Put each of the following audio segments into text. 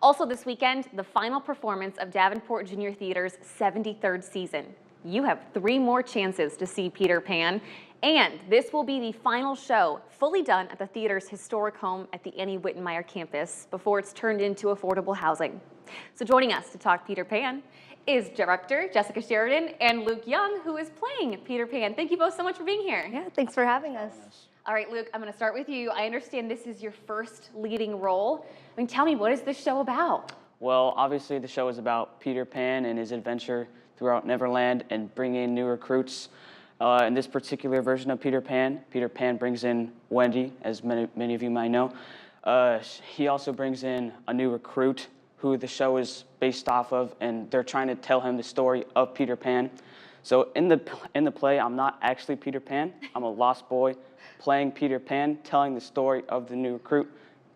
Also this weekend, the final performance of Davenport Junior Theater's 73rd season. You have 3 more chances to see Peter Pan, and this will be the final show fully done at the theater's historic home at the Annie Wittenmyer campus before it's turned into affordable housing. So joining us to talk Peter Pan is director Jessica Sheridan and Luke Young, who is playing Peter Pan. Thank you both so much for being here. Yeah, thanks for having us. All right, Luke, I'm going to start with you. I understand this is your first leading role. I mean, tell me, what is this show about? Well, obviously the show is about Peter Pan and his adventure throughout Neverland and bringing in new recruits. In this particular version of Peter Pan brings in Wendy, as many of you might know. He also brings in a new recruit who the show is based off of, and they're trying to tell him the story of Peter Pan. So in the play, I'm not actually Peter Pan. I'm a lost boy playing Peter Pan, telling the story of the new recruit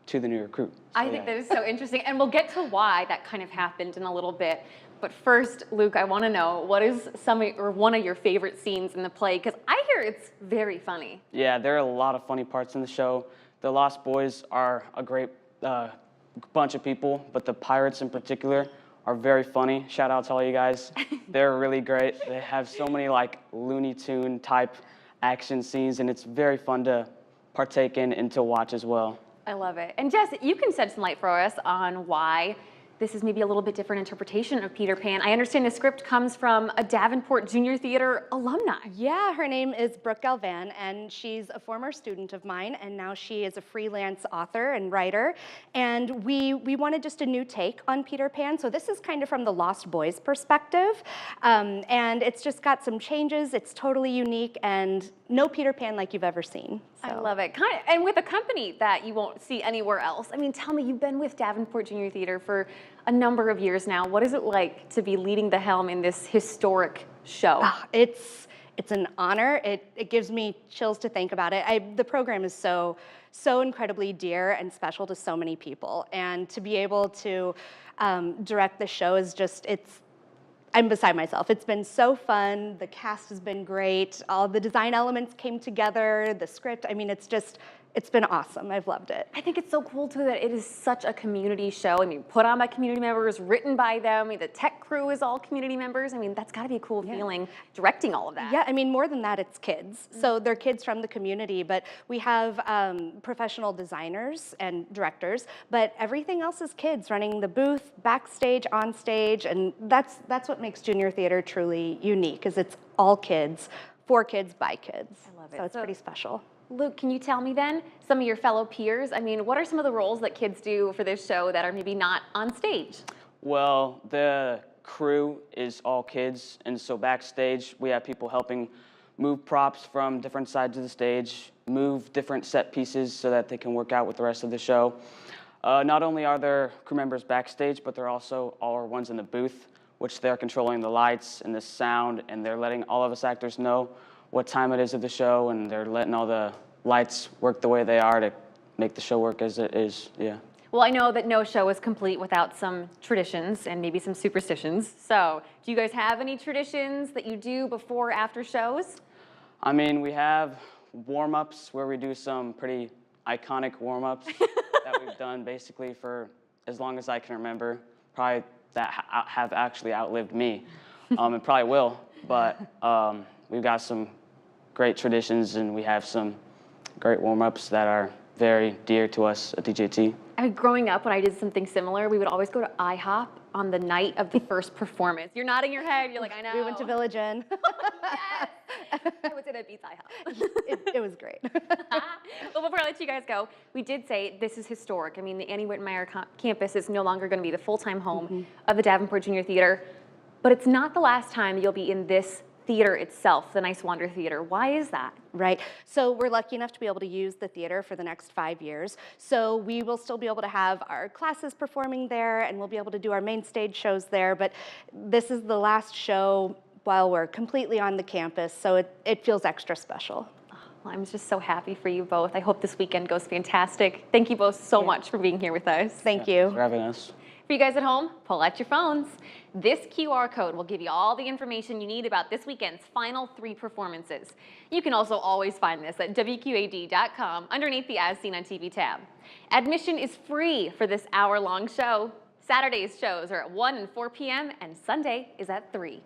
to the new recruit. So, I think that is so interesting, and we'll get to why that kind of happened in a little bit. But first, Luke, I want to know, what is one of your favorite scenes in the play? Because I hear it's very funny. Yeah, there are a lot of funny parts in the show. The Lost Boys are a great bunch of people, but the pirates in particular are very funny. Shout out to all you guys. They're really great. They have so many like Looney Tune type action scenes, and it's very fun to partake in and to watch as well. I love it. And Jess, you can shed some light for us on why this is maybe a little bit different interpretation of Peter Pan. I understand the script comes from a Davenport Junior Theatre alumni. Yeah, her name is Brooke Galvan, and she's a former student of mine, and now she is a freelance author and writer. And we wanted just a new take on Peter Pan, so this is kind of from the Lost Boys perspective. And it's just got some changes. It's totally unique, and no Peter Pan like you've ever seen. So. I love it. And with a company that you won't see anywhere else. I mean, tell me, you've been with Davenport Junior Theatre for a number of years now. What is it like to be leading the helm in this historic show? It's an honor. It gives me chills to think about it. The program is so incredibly dear and special to so many people, and to be able to direct the show is just, I'm beside myself. It's been so fun. The cast has been great. All the design elements came together, the script. I mean, it's been awesome. I've loved it. I think it's so cool too that it is such a community show. I mean, put on by community members, written by them. I mean, the tech crew is all community members. I mean, that's got to be a cool feeling directing all of that. Yeah, I mean, more than that, it's kids. So they're kids from the community, but we have professional designers and directors, but everything else is kids running the booth, backstage, on stage, and that's what makes junior theater truly unique, is it's all kids, for kids, by kids. I love it. So it's pretty special. Luke, can you tell me then, some of your fellow peers, I mean, what are some of the roles that kids do for this show that are maybe not on stage? Well, the crew is all kids, and so backstage we have people helping move props from different sides of the stage, move different set pieces so that they can work out with the rest of the show. Not only are there crew members backstage, but they're also all our ones in the booth, which they're controlling the lights and the sound, and they're letting all of us actors know what time it is of the show, and they're letting all the lights work the way they are to make the show work as it is, yeah. Well, I know that no show is complete without some traditions and maybe some superstitions. So, do you guys have any traditions that you do before or after shows? I mean, we have warm-ups where we do some pretty iconic warm-ups that we've done basically for as long as I can remember. Probably that have actually outlived me. It probably will, but we've got some great traditions, and we have some great warm-ups that are very dear to us at DJT. I mean, growing up, when I did something similar, we would always go to IHOP on the night of the first performance. You're nodding your head. You're like, I know. We went to Village Inn. Yes. I would say that beats IHOP. It was great. Well, before I let you guys go, we did say this is historic. I mean, the Annie Wittenmyer campus is no longer going to be the full-time home of the Davenport Junior Theatre, but it's not the last time you'll be in this theater itself, the Nice Wander Theater. Why is that? Right. So we're lucky enough to be able to use the theater for the next 5 years. So we will still be able to have our classes performing there, and we'll be able to do our main stage shows there. But this is the last show while we're completely on the campus, so it feels extra special. Well, I'm just so happy for you both. I hope this weekend goes fantastic. Thank you both so much for being here with us. Thank you. Thanks for having us. For you guys at home, pull out your phones. This QR code will give you all the information you need about this weekend's final 3 performances. You can also always find this at WQAD.com underneath the As Seen on TV tab. Admission is free for this hour-long show. Saturday's shows are at 1 and 4 p.m. and Sunday is at 3.